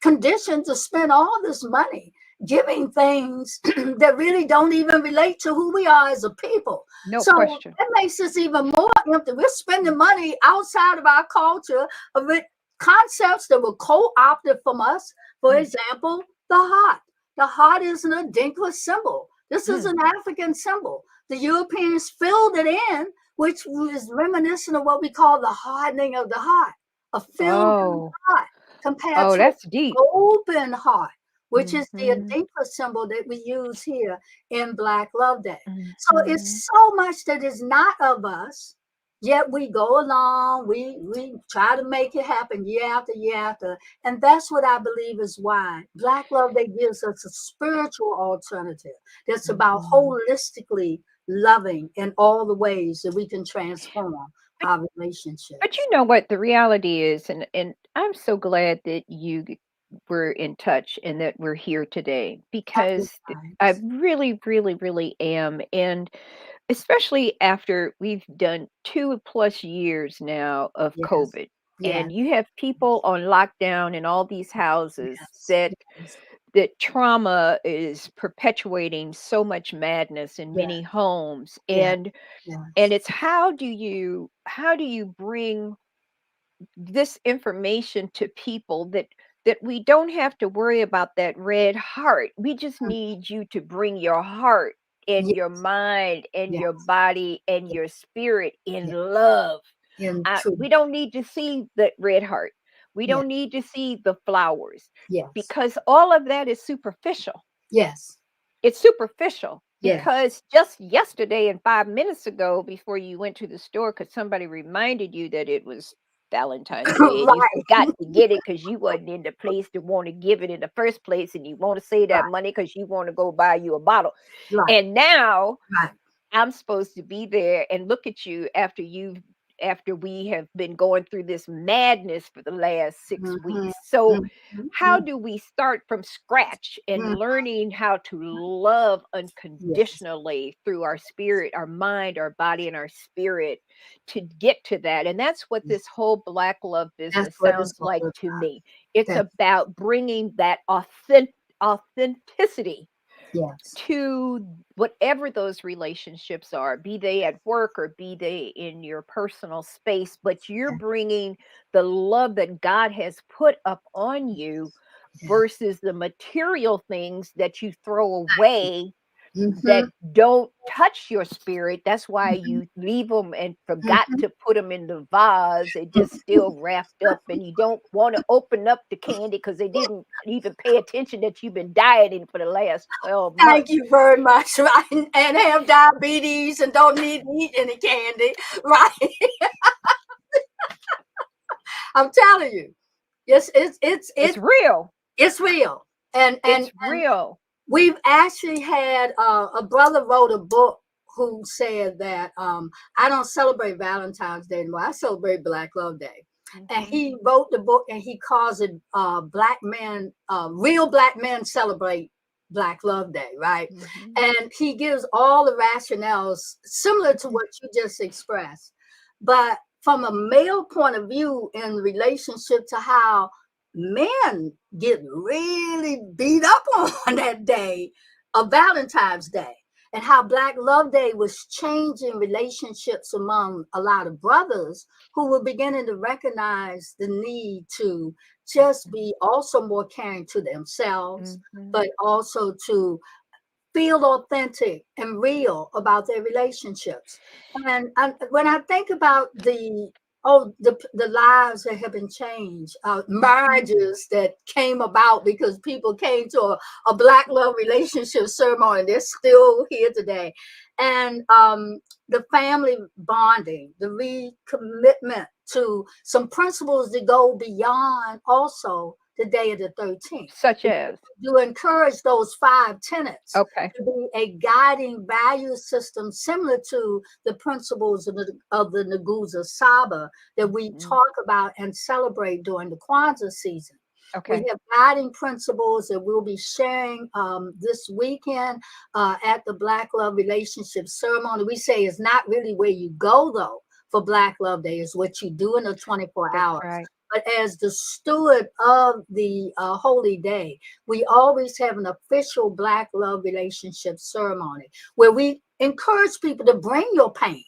conditioned to spend all this money giving things that really don't even relate to who we are as a people.
No
So
question.
that makes us even more empty. We're spending money outside of our culture with concepts that were co-opted from us. For example, the heart. The heart is an Adinkra symbol. This is an African symbol. The Europeans filled it in, which is reminiscent of what we call the hardening of the heart, a filled heart, compared to
that's
an
deep.
open heart, which is the Adinkra symbol that we use here in Black Love Day. So it's so much that is not of us, yet we go along, we try to make it happen year after year after. And that's what I believe is why Black Love Day gives us a spiritual alternative that's about holistically loving in all the ways that we can transform our
But
relationships.
you know what the reality is, and I'm so glad that you were in touch and that we're here today, because I
Right.
really, really, really am. And especially after we've done 2+ years now of
Yes.
COVID,
Yes.
and you have people on lockdown in all these houses
Yes.
that trauma is perpetuating so much madness in
Yes.
many homes.
Yes.
And
Yes.
it's how do you bring this information to people that we don't have to worry about that red heart. We just need you to bring your heart and
Yes.
your mind and
Yes.
your body and
Yes.
your spirit in
Yes.
love.
In truth.
We don't need to see the red heart. We
Yes.
don't need to see the flowers,
Yes.
because all of that is superficial.
Yes.
It's superficial,
Yes.
because just yesterday and 5 minutes ago, before you went to the store, because somebody reminded you that it was Valentine's Day and you
Right.
forgot to get it because you wasn't in the place to want to give it in the first place, and you want to save that
Right.
money because you want to go buy you a bottle.
Right.
And now
Right.
I'm supposed to be there and look at you after we have been going through this madness for the last 6 weeks. So how do we start from scratch and learning how to love
Yes.
unconditionally through our spirit, our mind, our body, and our spirit to get to that? And that's what
Yes.
this whole Black love
That's
business
what it's
sounds
all
like
about.
to me. It's
That's
about bringing that authenticity
yes.
to whatever those relationships are, be they at work or be they in your personal space, but you're
Yes.
bringing the love that God has put up on you
Yes.
versus the material things that you throw away that
Mm-hmm.
don't touch your spirit. That's why
Mm-hmm.
you leave them and forgot
Mm-hmm.
to put them in the vase. They just still wrapped up, and you don't want to open up the candy because they didn't even pay attention that you've been dieting for the last 12
Thank
months.
you very much. Right. And have diabetes and don't need to eat any candy. Right. I'm telling you. Yes,
It's real.
it's real. And
It's real.
we've actually had a brother wrote a book who said that I don't celebrate Valentine's Day anymore. I celebrate Black Love Day. And
Mhm.
he wrote the book and he calls it Black Men, Real Black Men Celebrate Black Love Day, right?
Mhm.
And he gives all the rationales similar to what you just expressed. But from a male point of view in relationship to how men get really beat up on that day of Valentine's Day, and how Black Love Day was changing relationships among a lot of brothers who were beginning to recognize the need to just be also more caring to themselves,
Mhm.
but also to feel authentic and real about their relationships. And when I think about the lives that have been changed,
Mhm.
marriages that came about because people came to a Black love relationship ceremony, they're still here today, and the family bonding, the recommitment to some principles that go beyond also the day of the 13th.
Such as.
You encourage those 5 tenets
Okay.
to be a guiding value system similar to the principles of the Nagusa Saba that we
Mhm.
talk about and celebrate during the Kwanzaa season. We
Okay.
have guiding principles that we'll be sharing this weekend at the Black Love Relationship Ceremony. We say it's not really where you go, though, for Black Love Day. It's what you do in the 24
That's
hours.
right.
But as the steward of the holy day, we always have an official Black Love Relationship Ceremony where we encourage people to bring your pain,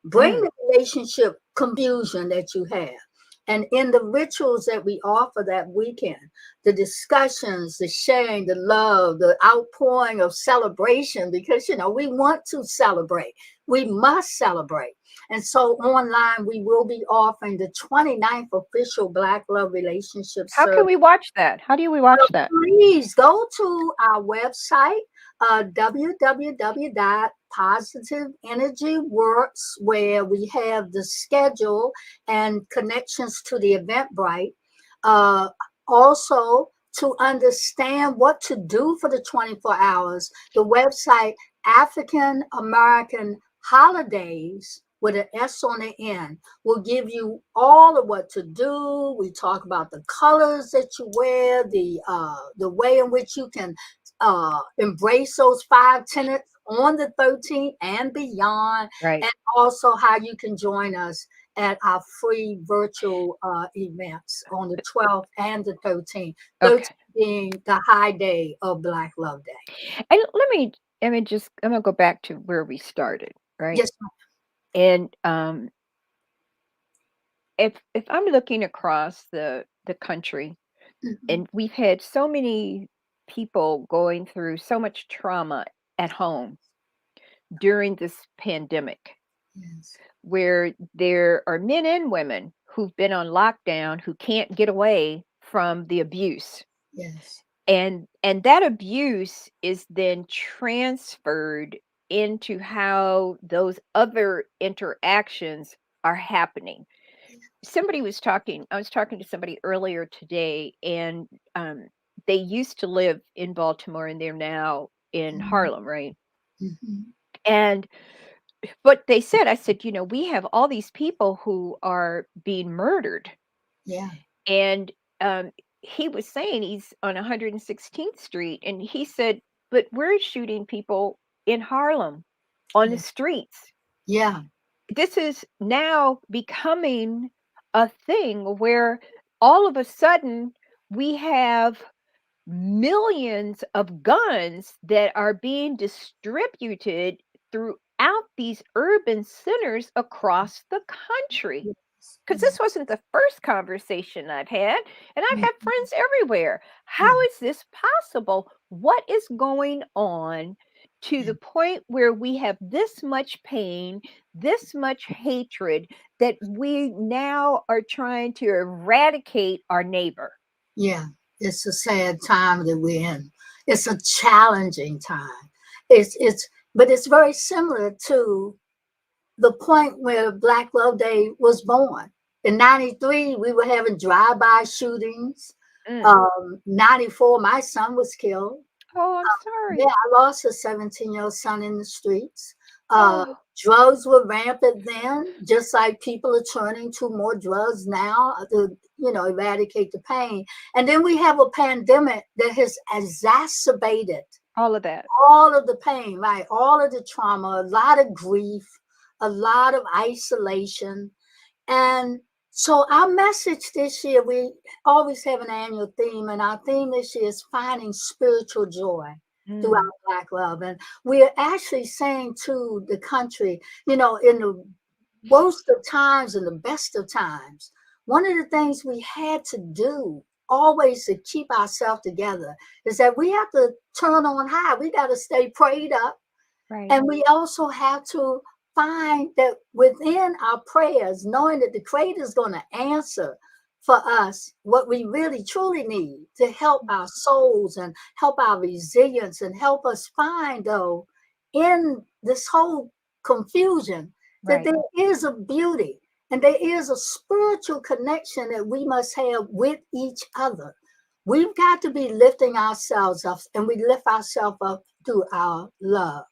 bring
Mm.
the relationship confusion that you have. And in the rituals that we offer that weekend, the discussions, the sharing, the love, the outpouring of celebration, because, we want to celebrate. We must celebrate. And so online, we will be offering the 29th official Black Love Relationship
How can
Service.
we watch that? How do we watch that?
Please go to our website, www.positiveenergyworks, where we have the schedule and connections to the Eventbrite. Also, to understand what to do for the 24 hours, the website African American Holidays with an S on the end will give you all of what to do. We talk about the colors that you wear, the way in which you can embrace those 5 tenets on the 13th and beyond,
Right.
and also how you can join us at our free virtual events on the 12th and the 13th. 13th
Okay.
being the high day of Black Love Day.
And I'm gonna go back to where we started, right?
Yes,
And if I'm looking across the country,
ma'am.
and we've had so many people going through so much trauma at home during this pandemic,
Yes,
where there are men and women who've been on lockdown who can't get away from the abuse.
yes,
And that abuse is then transferred into how those other interactions are happening. I was talking to somebody earlier today, and they used to live in Baltimore and they're now in Harlem, right?
mm-hmm.
And but they said, I said, we have all these people who are being murdered.
Yeah,
And he was saying he's on 116th Street, and he said, but we're shooting people in Harlem on the
yeah,
streets.
yeah,
This is now becoming a thing where all of a sudden we have millions of guns that are being distributed throughout these urban centers across the country.
yes,
Because this wasn't the first conversation I've had, and I've
yeah,
had friends everywhere.
yeah,
How is this possible? What is going on to
yeah.
the point where we have this much pain, this much hatred, that we now are trying to eradicate our neighbor?
Yeah, it's a sad time that we're in. It's a challenging time. But it's very similar to the point where Black Love Day was born. In '93, we were having drive-by shootings.
Mm.
94, my son was killed.
Oh, I'm
Yeah,
sorry.
I lost a 17-year-old son in the streets. Uh,
Oh,
Drugs were rampant then, just like people are turning to more drugs now to, eradicate the pain. And then we have a pandemic that has exacerbated
all of that.
all of the pain, right? All of the trauma, a lot of grief, a lot of isolation. And so our message this year, we always have an annual theme, and our theme this year is finding spiritual joy throughout
Mm.
Black love. And we're actually saying to the country, in the worst of times and the best of times, one of the things we had to do always to keep ourselves together is that we have to turn on high. We got to stay prayed up.
Right.
And we also have to find that within our prayers, knowing that the Creator is going to answer for us what we really truly need to help our souls and help our resilience and help us find, though, in this whole confusion, that
Right.
there is a beauty and there is a spiritual connection that we must have with each other. We've got to be lifting ourselves up, and we lift ourselves up through our love.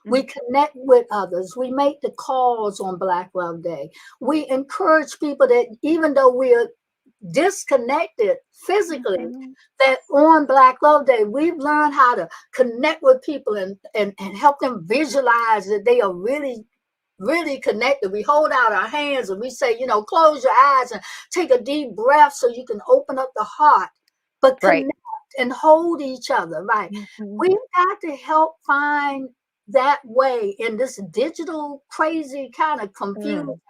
We
Mm.
connect with others. We make the calls on Black Love Day. We encourage people that even though we're disconnected physically,
Mhm.
that on Black Love Day, we've learned how to connect with people and help them visualize that they are really, really connected. We hold out our hands and we say, you know, close your eyes and take a deep breath so you can open up the heart, but
Right.
connect and hold each other, right?
Mhm.
We've got to help find that way in this digital, crazy, kind of confused
Mm.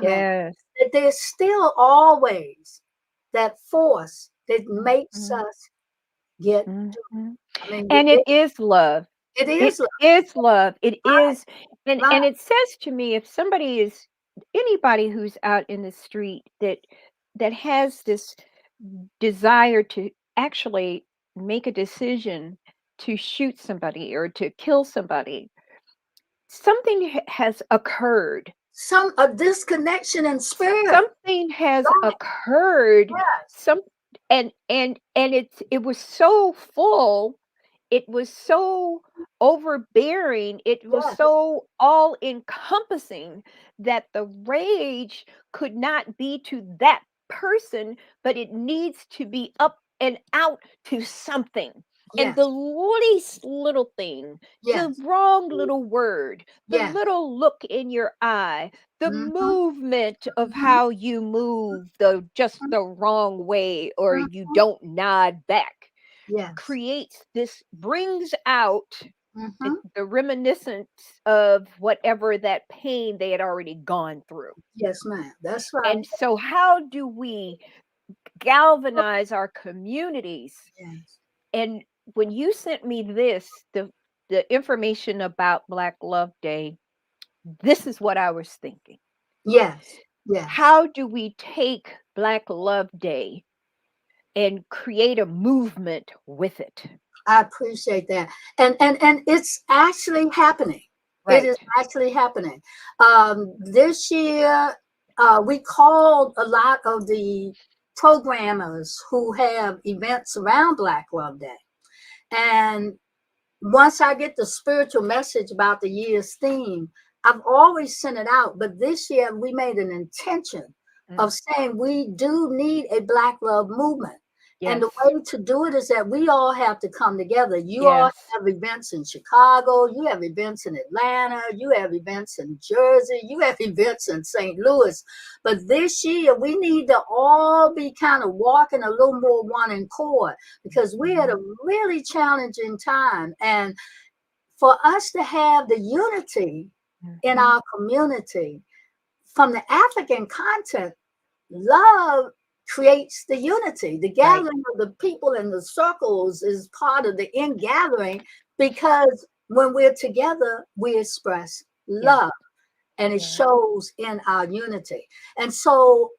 environment,
Yes.
that there's still always that force that makes
Mhm.
us get through.
Mhm.
I mean,
And it is love.
it
It
is love.
is love. It
Right,
is, and
right.
it says to me, if somebody is anybody who's out in the street that has this desire to actually make a decision to shoot somebody or to kill somebody, something has occurred.
A disconnection in spirit.
Something has
Right.
occurred.
Yes.
Some and it was so full, it was so overbearing, it was
Yes.
so all encompassing that the rage could not be to that person, but it needs to be up and out to something. And the
Yes.
least little thing, the
Yes.
wrong little word, the
Yes.
little look in your eye, the
Mm-hmm.
movement of
Mm-hmm.
how you move the just the wrong way, or you
Mm-hmm.
don't nod back,
Yes.
creates this, brings out
Mm-hmm.
the reminiscence of whatever that pain they had already gone through.
Yes, ma'am. That's right.
And so how do we galvanize our communities?
Yes.
And when you sent me this, the information about Black Love Day, this is what I was thinking.
Yes. Yes.
How do we take Black Love Day and create a movement with it?
I appreciate that. And it's actually happening. It is
Right.
actually happening. This year, we called a lot of the programmers who have events around Black Love Day. And once I get the spiritual message about the year's theme, I've always sent it out. But this year, we made an intention
Mm.
of saying we do need a Black love movement. And the
Yes.
way to do it is that we all have to come together. You all
Yes.
have events in Chicago, you have events in Atlanta, you have events in Jersey, you have events in St. Louis. But this year, we need to all be kind of walking a little more one in accord, because we had a really challenging time. And for us to have the unity in
Mhm.
our community from the African content, love creates the unity. The
Right.
gathering of the people in the circles is part of the in gathering, because when we're together, we express
Yes.
love, and it
Yes.
shows in our unity. And so,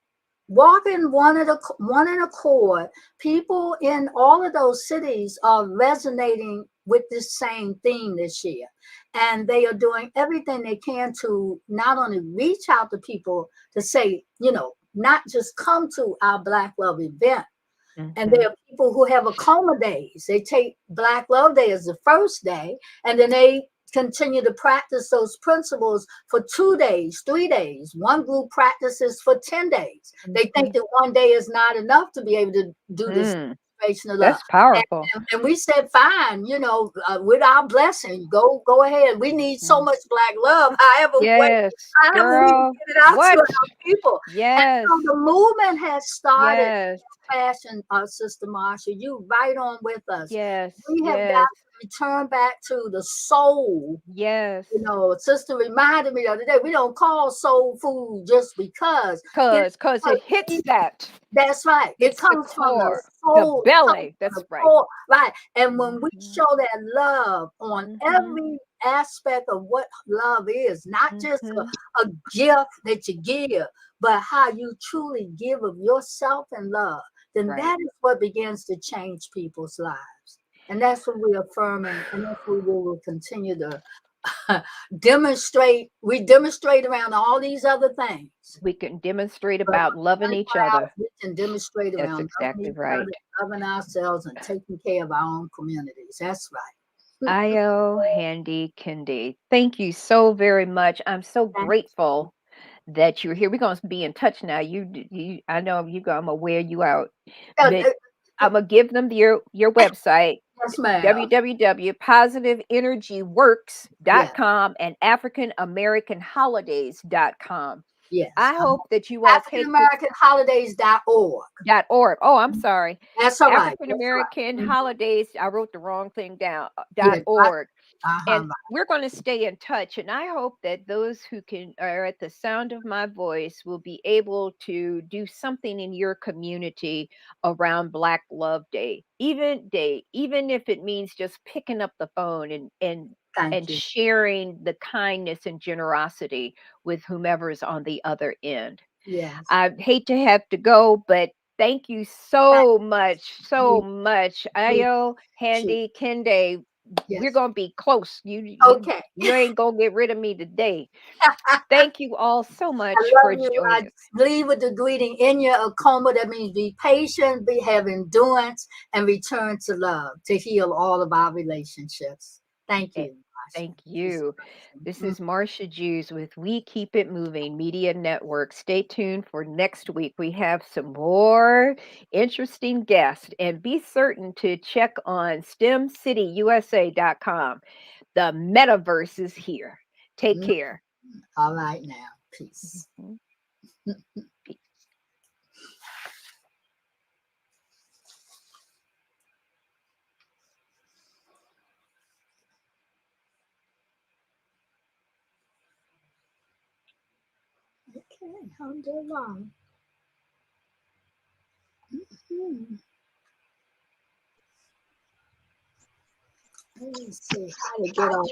walking one in accord, people in all of those cities are resonating with this same theme this year, and they are doing everything they can to not only reach out to people to say, you know, not just come to our Black Love event. And
Mhm.
there are people who have Acoma days. They take Black Love Day as the first day, and then they continue to practice those principles for 2 days, 3 days. One group practices for 10 days. They think
Mhm.
that one day is not enough to be able to do this
Mm.
demonstration of love.
That's powerful.
And we said, fine, you know, with our blessing, go ahead. We need so
Mm.
much Black love.
Yes,
However we can
girl.
get it out to
What?
our people. And
Yes.
so the movement has started
Yes.
fashion, Sister Marsha. You right on with us.
Yes.
We have got
Yes.
to return back to the soul.
Yes.
You know, Sister reminded me the other day, we don't call soul food just because.
Cause it hits that.
That's right. It
It's the
comes from the
core, the
soul. It comes
belly.
from
That's
the
right.
core. Right. And when we
Mhm.
show that love on
Mhm.
every aspect of what love is, not just
Mhm.
a gift that you give, but how you truly give of yourself in love, then
Right.
that is what begins to change people's lives. And that's what we're affirming. And that's what we will continue to demonstrate. We demonstrate around all these other things.
We can demonstrate
But
about loving each
24 hours,
other.
we can demonstrate
That's
around loving
exactly
each
right.
other, loving ourselves, and taking care of our own communities. That's right.
Io Handy Kendi. Thank you so very much. I'm so
Thank
grateful that you're here. We're going to be in touch now. I know I'm going to wear you out,
Uh,
but
uh,
I'm going to give them your website,
yes, ma'am. Yes,
www.positiveenergyworks.com and africanamericanholidays.com.
yes.
I hope that you all take this
AfricanAmericanHolidays.org.
.org. Oh, I'm sorry.
That's all right.
African
That's right.
American Holidays. I wrote the wrong thing down.
Yeah,
.org.
uh-huh.
And we're going to stay in touch. And I hope that those who are at the sound of my voice will be able to do something in your community around Black Love Day, even if it means just picking up the phone
Thank
and
you.
sharing the kindness and generosity with whomever's on the other end.
Yes.
I hate to have to go, but thank you so much, so
We,
much.
we,
Ayo,
she,
Handy, Kende, we're
yes.
gonna be close.
Okay.
You ain't gonna get rid of me today. Thank you all so much
I
for
love you. I
joining us.
leave with the greeting in your Akoma. That means be patient, have endurance, and return to love to heal all of our relationships. Thank
Eh,
you, Marsha.
Thank you. This is Marsha Jews with We Keep It Moving Media Network. Stay tuned for next week. We have some more interesting guests, and be certain to check on STEMCityUSA.com. The metaverse is here. Take
Mm,
care.
all right now. Peace.
Mhm.
Okay, hold on long. Let me see how to get on.